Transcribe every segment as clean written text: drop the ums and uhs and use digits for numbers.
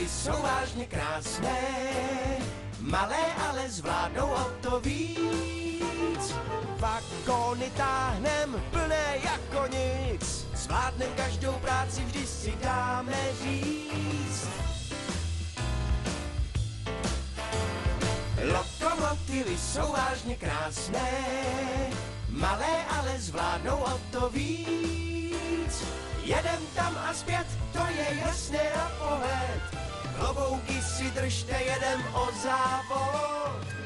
jsou vážně krásné, malé, ale zvládnou o to víc. Vagóny táhnem plné jako nic, zvládnem každou práci, vždy si dáme říct. Lokomotivy jsou vážně krásné, malé, ale zvládnou o to víc. Jedem tam a zpět, to je jasné na pohled, klobouky si držte, jedem o závod.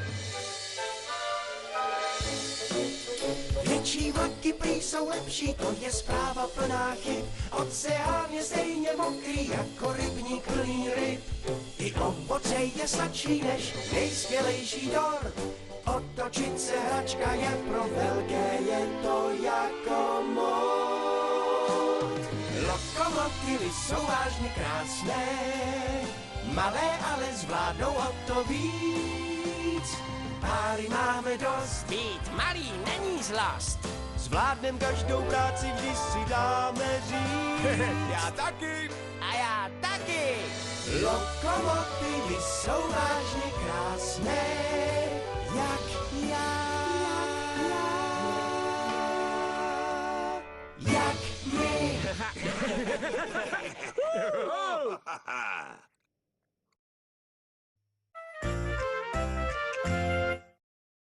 Větší vlaky prý jsou lepší, to je zpráva plná chyb. Oceán je stejně mokrý jako rybník plný ryb. I ovoce je sladší než nejskvělejší dort. Otočit se hračka je pro velké, je to jako mod. Lokomotivy jsou vážně krásné, malé, ale zvládnou o to víc. Páry máme dost, Být malý není zlost. zvládnem každou práci, vždy si dáme říct. Já taky. A já taky. Lokomotivy jsou vážně krásné, jak já. Jak my.